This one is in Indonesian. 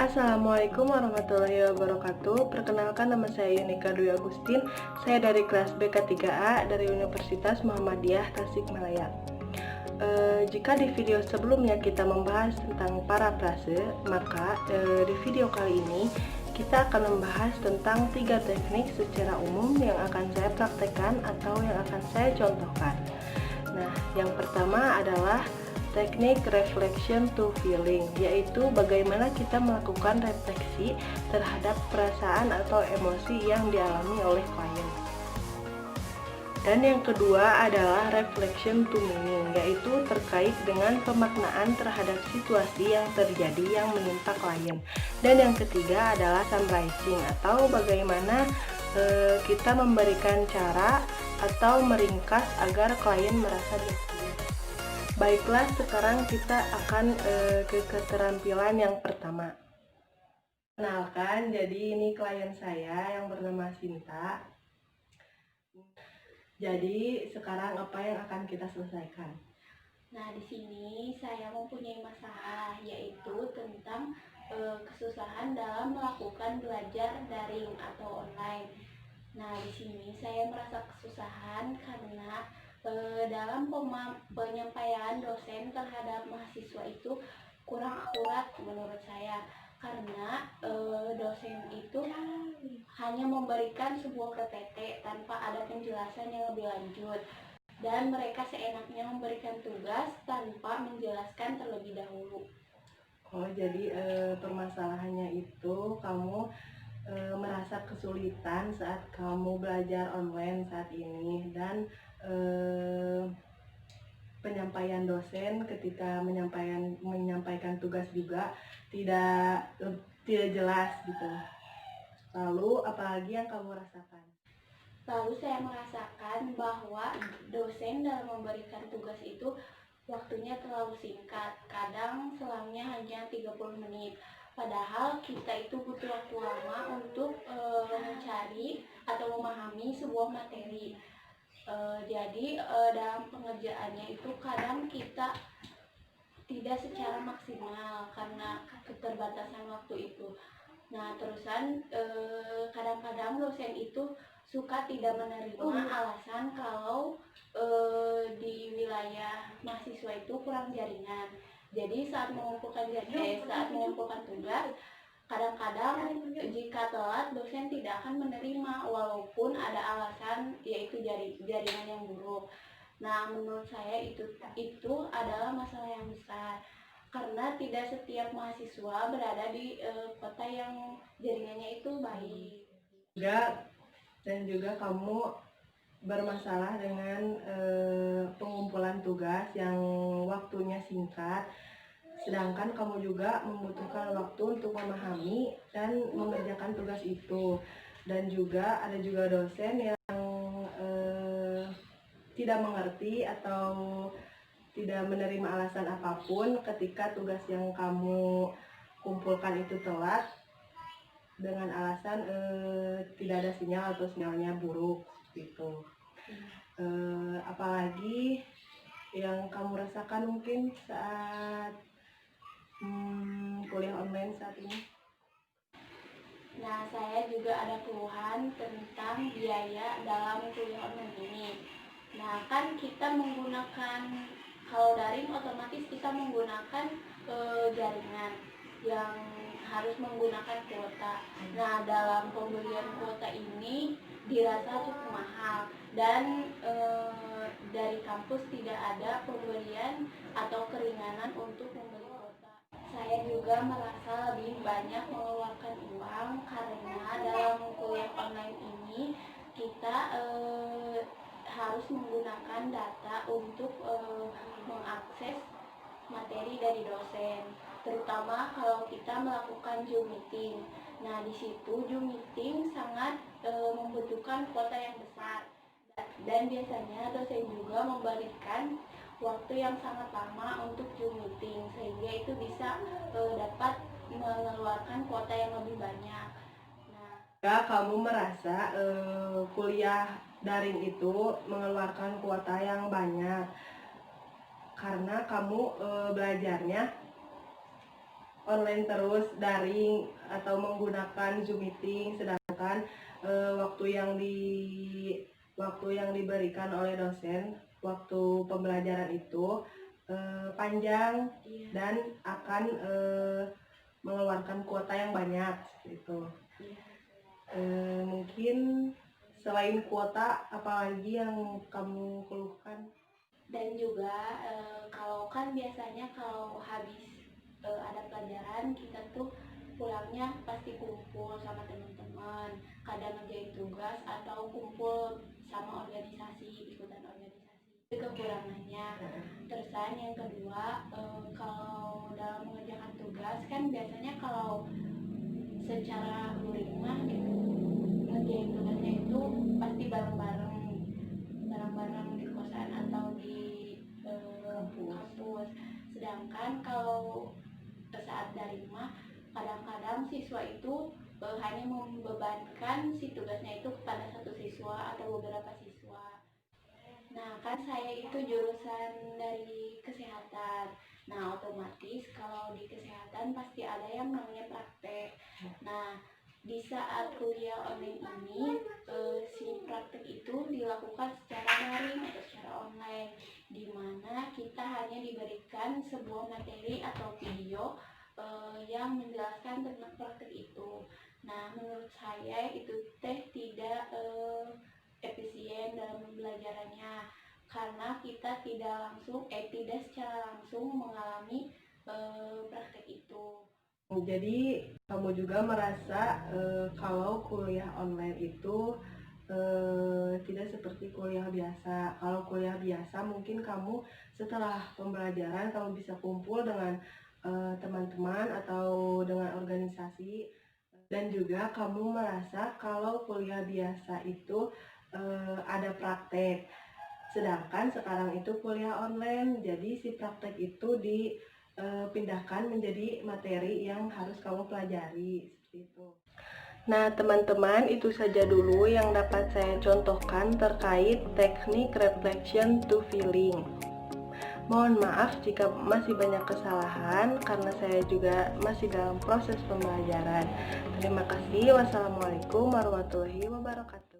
Assalamualaikum warahmatullahi wabarakatuh. Perkenalkan, nama saya Yunika Dwi Agustin. Saya dari kelas BK3A dari Universitas Muhammadiyah Tasikmalaya. Jika di video sebelumnya kita membahas tentang parafrase, maka di video kali ini kita akan membahas tentang 3 teknik secara umum yang akan saya praktekkan atau yang akan saya contohkan. Nah, yang pertama adalah teknik reflection to feeling, yaitu bagaimana kita melakukan refleksi terhadap perasaan atau emosi yang dialami oleh klien. Dan yang kedua adalah reflection to meaning, yaitu terkait dengan pemaknaan terhadap situasi yang terjadi yang menimpa klien. Dan yang ketiga adalah summarizing, atau bagaimana kita memberikan cara atau meringkas agar klien merasa diakui. Baiklah, sekarang kita akan ke keterampilan yang pertama. Kenalkan, jadi ini klien saya yang bernama Sinta. Jadi sekarang apa yang akan kita selesaikan? Nah, di sini saya mempunyai masalah, yaitu tentang kesusahan dalam melakukan belajar daring atau online. Nah, di sini saya merasa kesusahan karena dalam penyampaian dosen terhadap mahasiswa itu kurang akurat menurut saya, karena dosen itu hanya memberikan sebuah PPT tanpa ada penjelasan yang lebih lanjut, dan mereka seenaknya memberikan tugas tanpa menjelaskan terlebih dahulu. Oh, jadi permasalahannya itu kamu merasa kesulitan saat kamu belajar online saat ini, dan penyampaian dosen ketika menyampaikan tugas juga tidak jelas gitu. Lalu apalagi yang kamu rasakan? Lalu saya merasakan bahwa dosen dalam memberikan tugas itu waktunya terlalu singkat, kadang selangnya hanya 30 menit. Padahal kita itu butuh waktu lama untuk mencari atau memahami sebuah materi. Jadi dalam pengerjaannya itu kadang kita tidak secara maksimal karena keterbatasan waktu itu. Nah, terusan kadang-kadang dosen itu suka tidak menerima alasan kalau di wilayah mahasiswa itu kurang jaringan. Jadi saat mengumpulkan tugas, kadang-kadang jika telat dosen tidak akan menerima walaupun ada alasan, yaitu jaringan yang buruk. Nah, menurut saya itu adalah masalah yang besar, karena tidak setiap mahasiswa berada di kota yang jaringannya itu baik. Dan juga kamu bermasalah dengan pengumpulan tugas yang waktunya singkat, sedangkan kamu juga membutuhkan waktu untuk memahami dan mengerjakan tugas itu. Dan juga ada dosen yang tidak mengerti atau tidak menerima alasan apapun ketika tugas yang kamu kumpulkan itu telat, dengan alasan tidak ada sinyal atau sinyalnya buruk gitu. Apalagi yang kamu rasakan mungkin saat kuliah online saat ini? Nah, saya juga ada keluhan tentang biaya dalam kuliah online ini. Nah, kan kita menggunakan, kalau daring otomatis kita menggunakan jaringan yang harus menggunakan kuota. Nah, dalam pembelian kuota ini dirasa cukup mahal, dan dari kampus tidak ada pemberian atau keringanan untuk membeli kuota. Saya juga merasa lebih banyak mengeluarkan uang karena dalam kuliah online ini kita harus menggunakan data untuk mengakses materi dari dosen, terutama kalau kita melakukan Zoom meeting. Nah, di situ Zoom meeting sangat membutuhkan kuota yang besar, dan biasanya dosen juga memberikan waktu yang sangat lama untuk Zoom meeting, sehingga itu bisa dapat mengeluarkan kuota yang lebih banyak. Ya, kamu merasa kuliah daring itu mengeluarkan kuota yang banyak karena kamu belajarnya online terus, daring atau menggunakan Zoom meeting, sedangkan waktu yang diberikan oleh dosen waktu pembelajaran itu panjang dan akan mengeluarkan kuota yang banyak gitu. Mungkin selain kuota, apalagi yang kamu keluhkan? Dan juga kalau kan biasanya kalau habis ada pelajaran kita tuh pulangnya pasti kumpul sama teman-teman, kadang ngerjain tugas atau kumpul sama organisasi, ikutan organisasi. Itu kekurangannya. Terusan yang kedua, kalau dalam mengerjakan tugas kan biasanya kalau secara luring mah gitu, ngerjain tugasnya itu pasti bareng-bareng di kosan atau di kampus. Sedangkan kalau saat daring mah kadang-kadang siswa itu hanya membebankan si tugasnya itu kepada satu siswa atau beberapa siswa. Nah, kan saya itu jurusan dari kesehatan. Nah, otomatis kalau di kesehatan pasti ada yang namanya praktek. Nah, di saat kuliah online ini, si praktek itu dilakukan secara daring atau secara online, di mana kita hanya diberikan sebuah materi atau video yang menjelaskan tentang praktek itu. Nah, menurut saya itu tidak efisien dalam pembelajarannya, karena kita tidak secara langsung mengalami praktek itu. Jadi kamu juga merasa kalau kuliah online itu tidak seperti kuliah biasa. Kalau kuliah biasa mungkin kamu setelah pembelajaran kamu bisa kumpul dengan teman-teman atau dengan organisasi, dan juga kamu merasa kalau kuliah biasa itu ada praktek. Sedangkan sekarang itu kuliah online, jadi si praktek itu dipindahkan menjadi materi yang harus kamu pelajari, seperti itu. Nah, teman-teman, itu saja dulu yang dapat saya contohkan terkait teknik reflection to feeling. Mohon maaf jika masih banyak kesalahan karena saya juga masih dalam proses pembelajaran. Terima kasih. Wassalamualaikum warahmatullahi wabarakatuh.